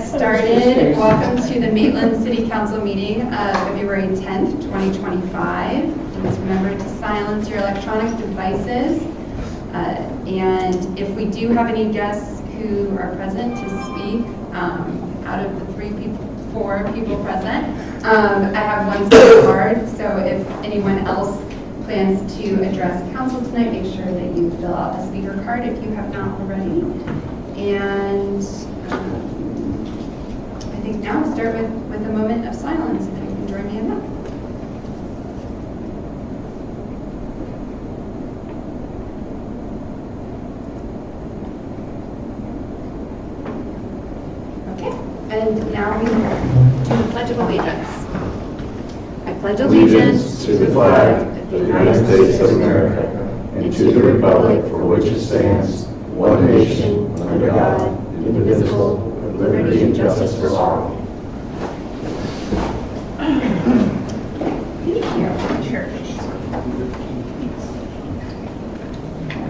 started. Welcome to the Maitland City Council meeting of February 10th, 2025. Please remember to silence your electronic devices. And if we do have any guests who are present to speak, out of the four people present, I have one speaker card. So if anyone else plans to address council tonight, make sure that you fill out a speaker card if you have not already. And I think now we'll start with a moment of silence, if you can join me in that. Okay, and now we do the Pledge of Allegiance. I pledge allegiance to the flag of the United States of America and to the republic for which it stands, one nation, under God, indivisible, with liberty and justice for all. Thank you.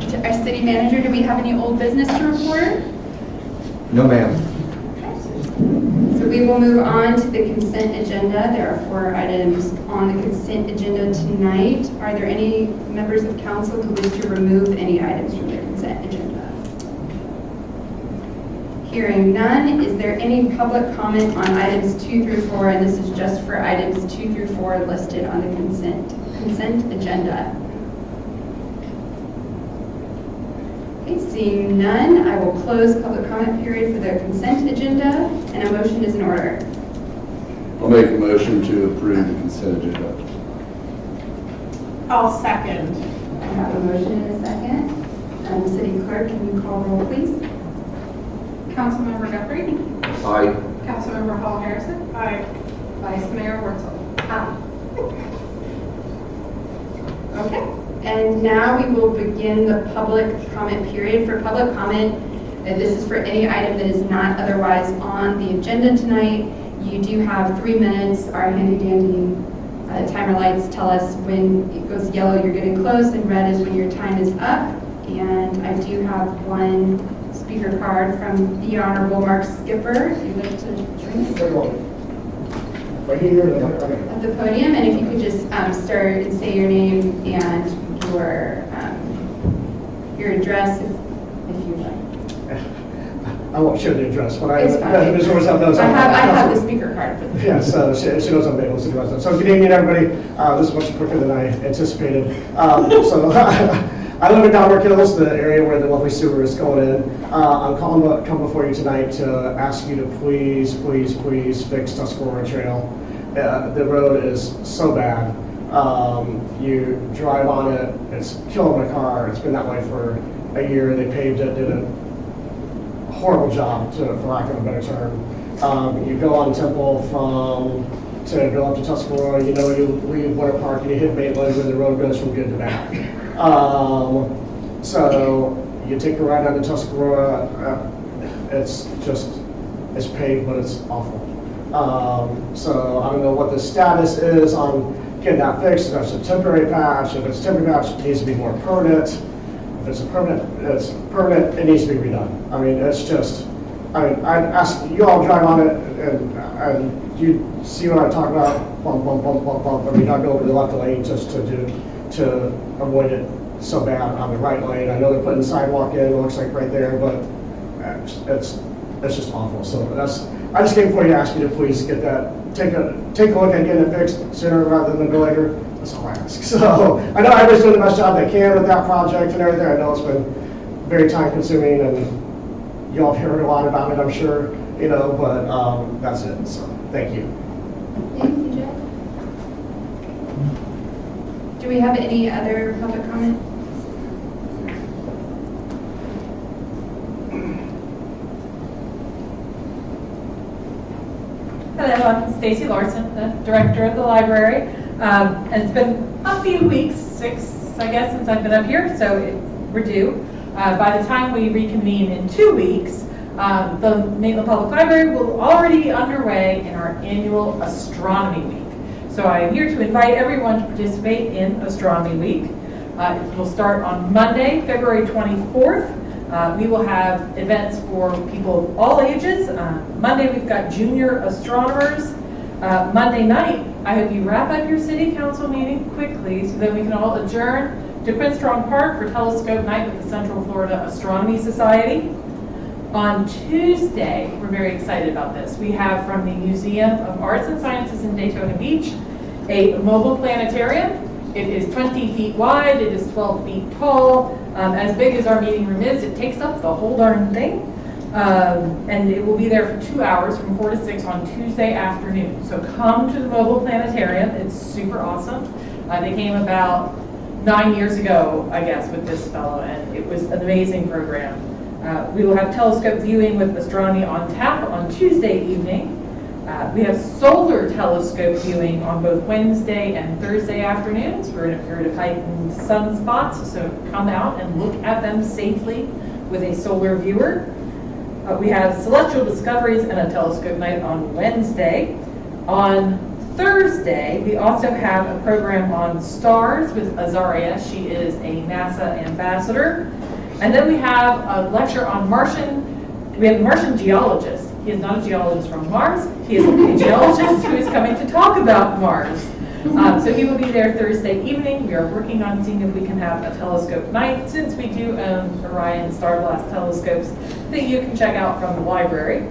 To our city manager, do we have any old business to report? No, ma'am. So we will move on to the consent agenda. There are 4 items on the consent agenda tonight. Are there any members of council who wish to remove any items from the consent agenda? Hearing none, is there any public comment on items 2 through 4? And this is just for items 2 through 4 listed on the consent agenda. Okay, seeing none, I will close public comment period for the consent agenda, and a motion is in order. I'll make a motion to approve the consent agenda. I'll second. I have a motion and a second. City Clerk, can you call roll, please? Councilmember Guthrie. Aye. Councilmember Hall Harrison. Aye. Vice Mayor Wurzel. Aye. Okay, and now we will begin the public comment period. For public comment, this is for any item that is not otherwise on the agenda tonight. You do have 3 minutes. Our handy dandy timer lights tell us when it goes yellow, you're getting close, and red is when your time is up. And I do have one speaker card from the Honorable Mark Skipper, if you'd like to join us. Right here At the podium, and if you could just start and say your name and your address, if you'd like. I won't share the address, but It's fine. I have the speaker card. For the Yes, she knows I'm able to do it. So good evening, everybody. This is much quicker than I anticipated. So I live in Dalbrook Hills, the area where the lovely sewer is going in. I'm calling to come before you tonight to ask you to please fix Tuscarora Trail. The road is so bad. You drive on it, it's killing my car. It's been that way for a year. They paved it, did a horrible job, for lack of a better term. You go on Temple to go up to Tuscarora, you leave Winter Park and you hit Maitland where the road goes from good to bad. So you take a ride down to Tuscarora, it's paved, but it's awful. So I don't know what the status is on getting that fixed. If that's a temporary patch, if it's a temporary patch, it needs to be more permanent. If it's permanent, it needs to be redone. I mean, I'd ask you all drive on it and you see what I'm talking about, bump. I mean, not go over the left lane just to avoid it so bad on the right lane. I know they're putting the sidewalk in, it looks like right there, but it's just awful. So I just came before you to ask you to please get that, take a look at getting it fixed sooner rather than later. That's all I ask. So I know everybody's doing the best job they can with that project and everything. I know it's been very time consuming and you all have heard a lot about it, I'm sure, but that's it. So thank you. Thank you, Jay. Do we have any other public comment? Hello, I'm Stacy Larson, the director of the library. And it's been a few weeks, 6, I guess, since I've been up here, so we're due. By the time we reconvene in 2 weeks, the Maitland Public Library will already be underway in our annual Astronomy Week. So I am here to invite everyone to participate in Astronomy Week. It will start on Monday, February 24th We will have events for people of all ages. Monday, we've got junior astronomers. Monday night, I hope you wrap up your city council meeting quickly so that we can all adjourn to Quinstrong Park for telescope night with the Central Florida Astronomy Society. On Tuesday, we're very excited about this. We have from the Museum of Arts and Sciences in Daytona Beach a mobile planetarium. It is 20 feet wide, it is 12 feet tall. As big as our meeting room is, it takes up the whole darn thing. And it will be there for 2 hours from 4 to 6 on Tuesday afternoon. So come to the mobile planetarium, it's super awesome. They came about 9 years ago, I guess, with this fellow, and it was an amazing program. We will have telescope viewing with Astronomy on Tap on Tuesday evening. We have solar telescope viewing on both Wednesday and Thursday afternoons. We're in a period of heightened sunspots, so come out and look at them safely with a solar viewer. We have celestial discoveries and a telescope night on Wednesday. On Thursday, we also have a program on stars with Azaria. She is a NASA ambassador. And then we have a lecture on we have a Martian geologist. He is not a geologist from Mars. He is a geologist who is coming to talk about Mars. So he will be there Thursday evening. We are working on seeing if we can have a telescope night, since we do own Orion Star Blast telescopes that you can check out from the library.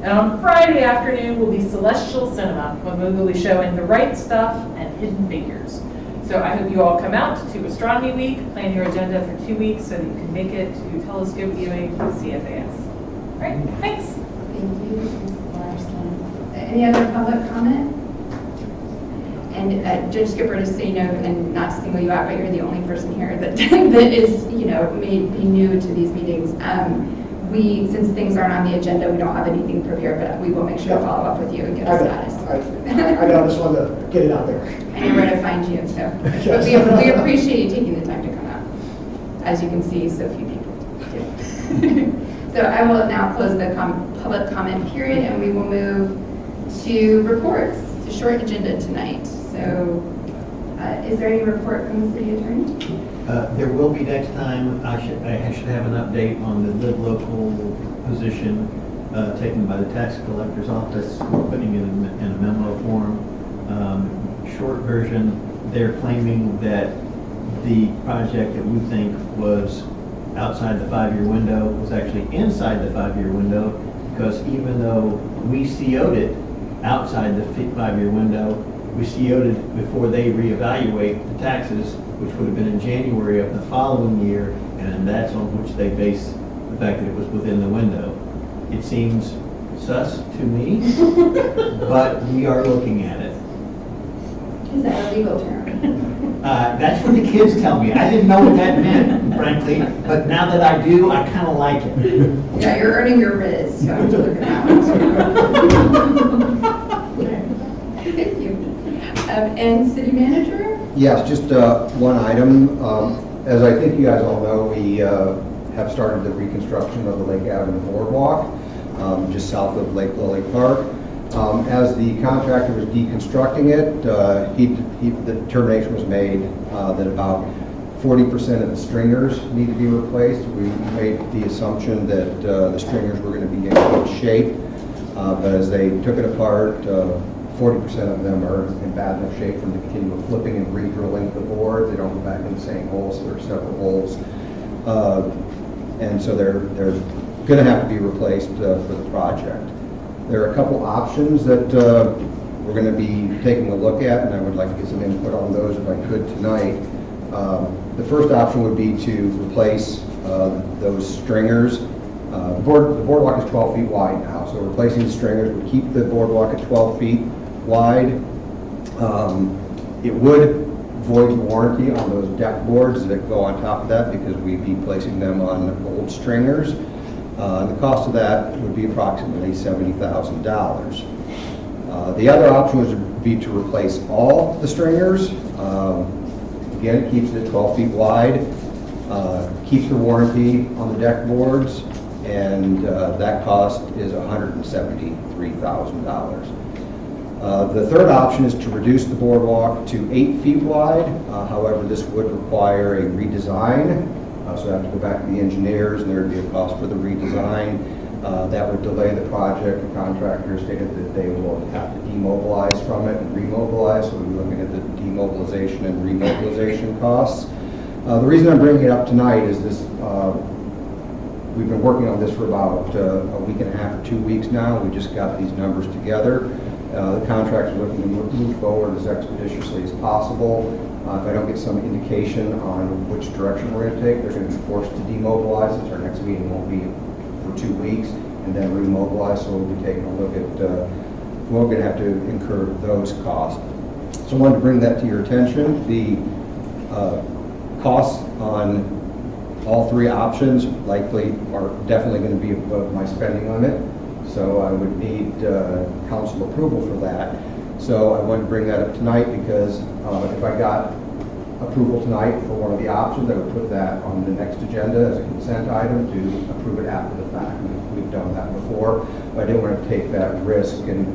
And on Friday afternoon will be Celestial Cinema, when we will be showing The Right Stuff and Hidden Figures. So I hope you all come out to Astronomy Week, plan your agenda for 2 weeks so that you can make it to telescope viewing with CFAS. All right, thanks. Thank you, Ms. Larson. Any other public comment? And Judge Skipper, just so you know, and not to single you out, but you're the only person here that that is, may be new to these meetings. Since things aren't on the agenda, we don't have anything prepared, but we will make sure to follow up with you and get a status. I know, I just wanted to get it out there. I know where to find you, so. Yes. But we appreciate you taking the time to come out. As you can see, so few people do. So I will now close the public comment period, and we will move to reports. It's a short agenda tonight. So is there any report from the city attorney? There will be next time. I should have an update on the live local position taken by the tax collector's office. We're putting it in a memo form. Short version, they're claiming that the project that we think was outside the 5-year window was actually inside the 5-year window, because even though we CO'd it outside the 5-year window, we CO'd it before they reevaluate the taxes, which would have been in January of the following year, and that's on which they base the fact that it was within the window. It seems sus to me, but we are looking at it. Is that a legal term? That's what the kids tell me. I didn't know what that meant, frankly, but now that I do, I kind of like it. Yeah, you're earning your Riz, so I'm looking at that. Thank you. And city manager? Yes, just one item. As I think you guys all know, we have started the reconstruction of the Lake Avenue Boardwalk, just south of Lake Lily Park. As the contractor was deconstructing it, the determination was made that about 40% of the stringers need to be replaced. We made the assumption that the stringers were going to be in good shape, but as they took it apart, 40% of them are in bad enough shape from the continual flipping and re-drilling of the boards. They don't go back in the same holes, so there are several holes. And so they're going to have to be replaced for the project. There are a couple options that we're going to be taking a look at, and I would like to get some input on those if I could tonight. The first option would be to replace those stringers. The boardwalk is 12 feet wide now, so replacing the stringers would keep the boardwalk at 12 feet wide. It would void the warranty on those deck boards that go on top of that, because we'd be placing them on old stringers. The cost of that would be approximately $70,000. The other option would be to replace all the stringers. Again, it keeps it 12 feet wide, keeps the warranty on the deck boards, and that cost is $173,000. The third option is to reduce the boardwalk to 8 feet wide. However, this would require a redesign So I have to go back to the engineers, and there would be a cost for the redesign. That would delay the project. The contractor stated that they will have to demobilize from it and remobilize, so we'll be looking at the demobilization and remobilization costs. The reason I'm bringing it up tonight is this, we've been working on this for about a week and a half or 2 weeks now. We just got these numbers together. The contractor is looking to move forward as expeditiously as possible. If I don't get some indication on which direction we're going to take, they're going to be forced to demobilize us. Our next meeting won't be for 2 weeks, and then remobilize, so we'll be taking a look at, we're going to have to incur those costs. So I wanted to bring that to your attention. The costs on all 3 options likely are definitely going to be above my spending limit, so I would need council approval for that. So I wanted to bring that up tonight because if I got approval tonight for one of the options, I would put that on the next agenda as a consent item to approve it after the fact. We've done that before, but I didn't want to take that risk and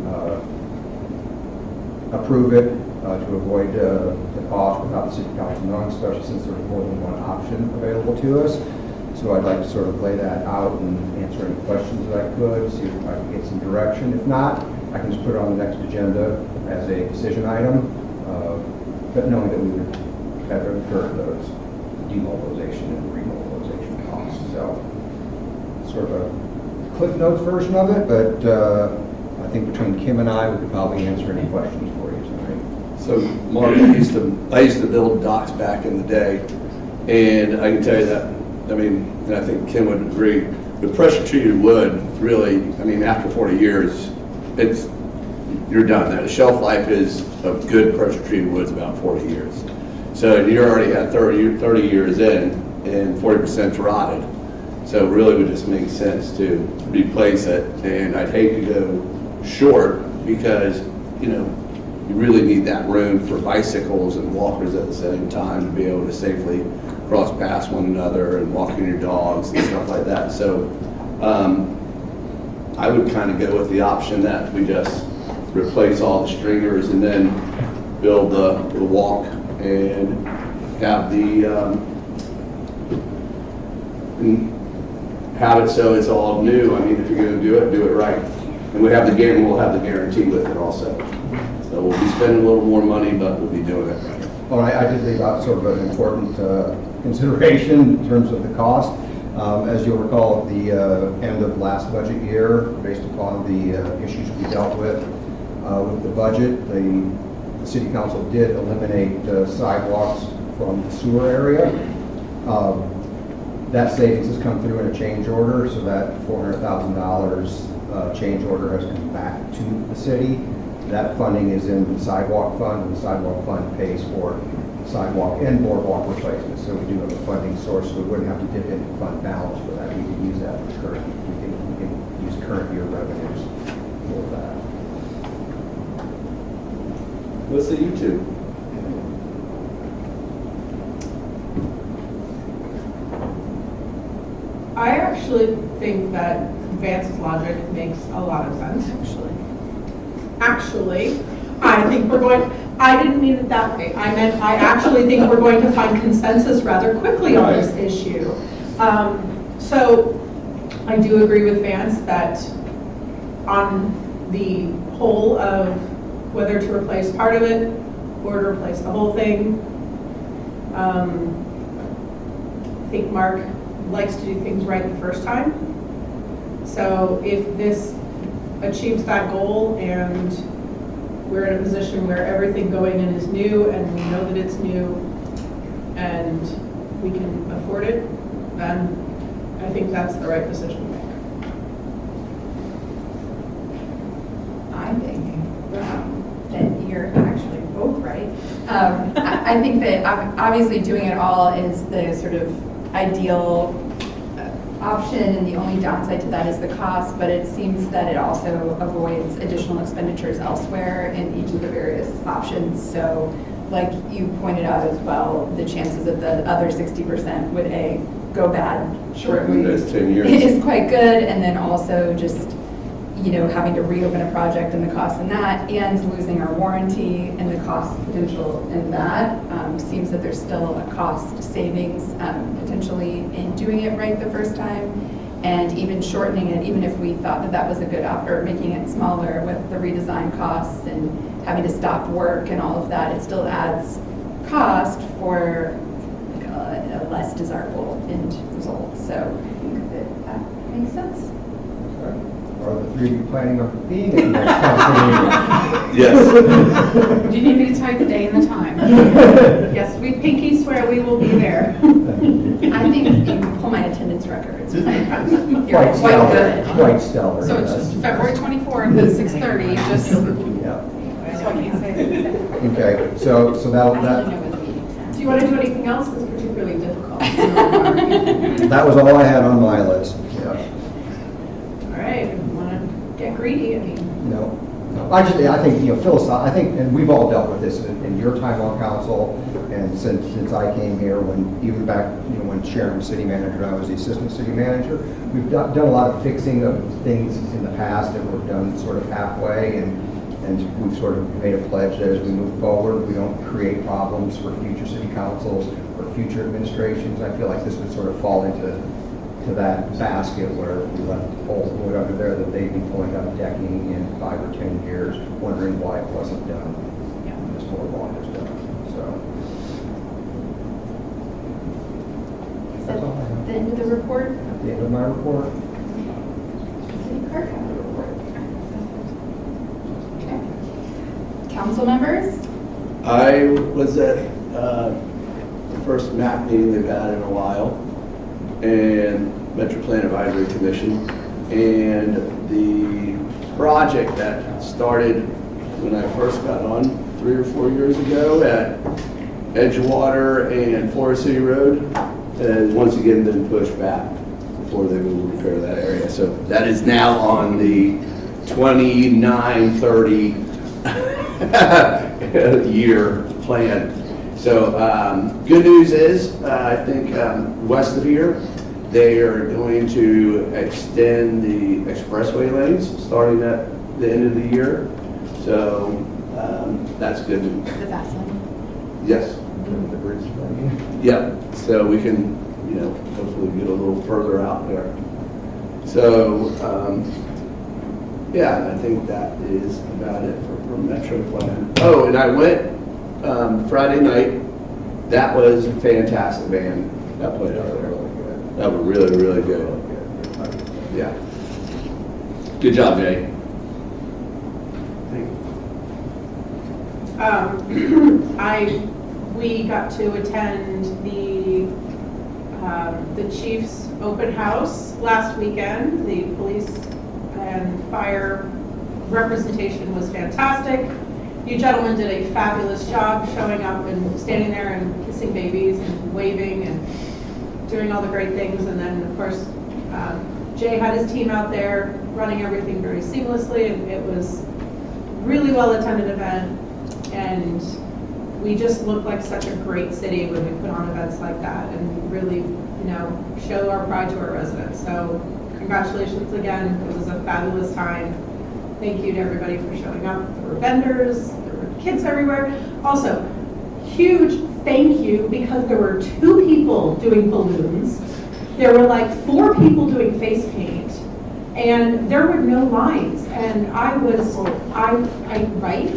approve it to avoid the cost without the city council knowing, especially since there's more than one option available to us. So I'd like to sort of lay that out and answer any questions that I could, see if I can get some direction. If not, I can just put it on the next agenda as a decision item, but knowing that we would have incurred those demobilization and remobilization costs. So sort of a Cliff Notes version of it, but I think between Kim and I, we could probably answer any questions for you tonight. So, Mark, I used to build docks back in the day, and I can tell you that, I mean, and I think Kim would agree, with pressure treated wood, really, I mean, after 40 years, you're done. The shelf life is of good pressure treated wood is about 40 years. So you already had 30 years in, and 40% rotted. So it really would just make sense to replace it, and I'd hate to go short because, you know, you really need that room for bicycles and walkers at the same time to be able to safely cross past one another and walking your dogs and stuff like that. So I would kind of go with the option that we just replace all the stringers and then build the walk and have have it so it's all new. I mean, if you're going to do it right. And we'll have the guarantee with it also. So we'll be spending a little more money, but we'll be doing it right. Well, I did leave out sort of an important consideration in terms of the cost. As you'll recall, at the end of last budget year, based upon the issues we dealt with the budget, the city council did eliminate sidewalks from the sewer area. That savings has come through in a change order, so that $400,000 change order has come back to the city. That funding is in the sidewalk fund, and the sidewalk fund pays for sidewalk and boardwalk replacements. So we do have a funding source, so we wouldn't have to dip into fund balance for that. We could use that for current. We can use current year revenues for that. What's the YouTube? I actually think that Vance's logic makes a lot of sense, Actually, I think we're going, I didn't mean it that way. I meant, I actually think we're going to find consensus rather quickly on this issue. So I do agree with Vance that on the whole of whether to replace part of it or to replace the whole thing, I think Mark likes to do things right the first time. So if this achieves that goal and we're in a position where everything going in is new and we know that it's new and we can afford it, then I think that's the right decision to make. I'm thinking that you're actually both right. I think that obviously doing it all is the sort of ideal option, and the only downside to that is the cost, but it seems that it also avoids additional expenditures elsewhere in each of the various options. So like you pointed out as well, the chances of the other 60% would go bad shortly That's 10 years. is quite good, and then also just, having to reopen a project and the cost in that, and losing our warranty and the cost potential in that. Seems that there's still a cost savings potentially in doing it right the first time, and even shortening it, even if we thought that that was a good or making it smaller with the redesign costs and having to stop work and all of that, it still adds cost for a less desirable end result. So I think that makes sense. Are the three of you planning on being at the next council meeting? Yes. Do you need me to tell you the day and the time? Yes, we pinky swear we will be there. I think you can pull my attendance records. You're Quite quite stellar. good. Quite stellar. So it's yes. just February 24th at 6:30, just, Yeah. that's what I can't say. Okay, so I that, don't know what the meeting's at. Do you want to do anything else that's particularly difficult? that was all I had on my list. Yeah. All right, if you want to get greedy, I mean, No. Actually, I think, I think, and we've all dealt with this in your time on council, and since I came here, even back, when Sharon was city manager, and I was the assistant city manager, we've done a lot of fixing of things in the past that were done sort of halfway, and we've sort of made a pledge that as we move forward, we don't create problems for future city councils or future administrations. I feel like this would sort of fall into that basket where we left holes wood under there that they'd be pulling up decking in 5 or 10 years, wondering why it wasn't done. Yeah. This boardwalk is done. So Is that's that all I have. the end of the report? At the end of my report. City clerk have a report. Okay. Council members? I was at the first MAP meeting they've had in a while, and Metro Plan Advisory Commission, and the project that started when I first got on 3 or 4 years ago at Edgewater and Forest City Road has once again been pushed back before they will repair that area. So that is now on the 29-30 year plan. So good news is, I think west of here, they are going to extend the expressway lanes starting at the end of the year. So that's good. The fast one. Yes. The bridge thing. Yeah. So we can, hopefully get a little further out there. So yeah, I think that is about it for Metro Plan. Oh, and I went Friday night. That was a fantastic band that played out there. That was really, really good. Yeah. Good job, Jay. we got to attend the Chiefs open house last weekend. The police and fire representation was fantastic. You gentlemen did a fabulous job showing up and standing there and kissing babies and waving and doing all the great things. And then, of course, Jay had his team out there running everything very seamlessly, and it was really well-attended event. And we just look like such a great city when we put on events like that and really, show our pride to our residents. So congratulations again. It was a fabulous time. Thank you to everybody for showing up. There were vendors, there were kids everywhere. Also, huge thank you, because there were 2 people doing balloons. There were like 4 people doing face paint, and there were no lines. And I right?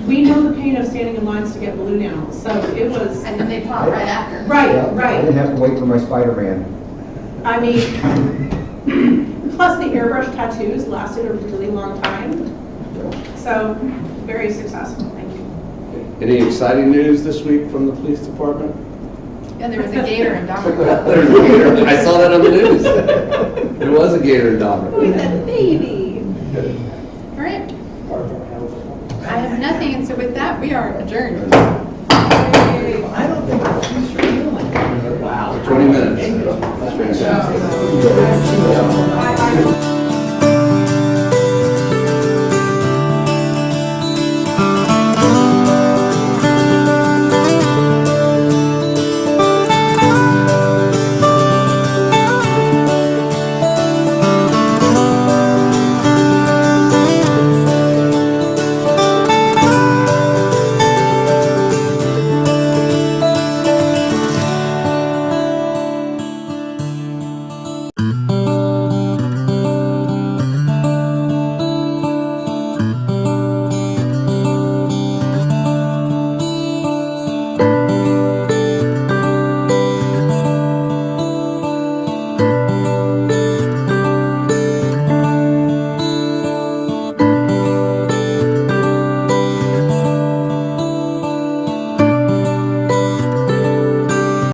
We know the pain of standing in lines to get balloon animals, so it was. And then they pop right after. Right, Yeah, right. I didn't have to wait for my Spider-Man. I mean, plus the airbrush tattoos lasted a really long time. So, very successful, thank you. Any exciting news this week from the police department? Yeah, there was a gator in Dahmer. There's a gator. I saw that on the news. There was a gator in Dahmer. With a baby. All right. I have nothing, and so with that, we are adjourned. I don't think it's Wow, 20 minutes. That's fantastic.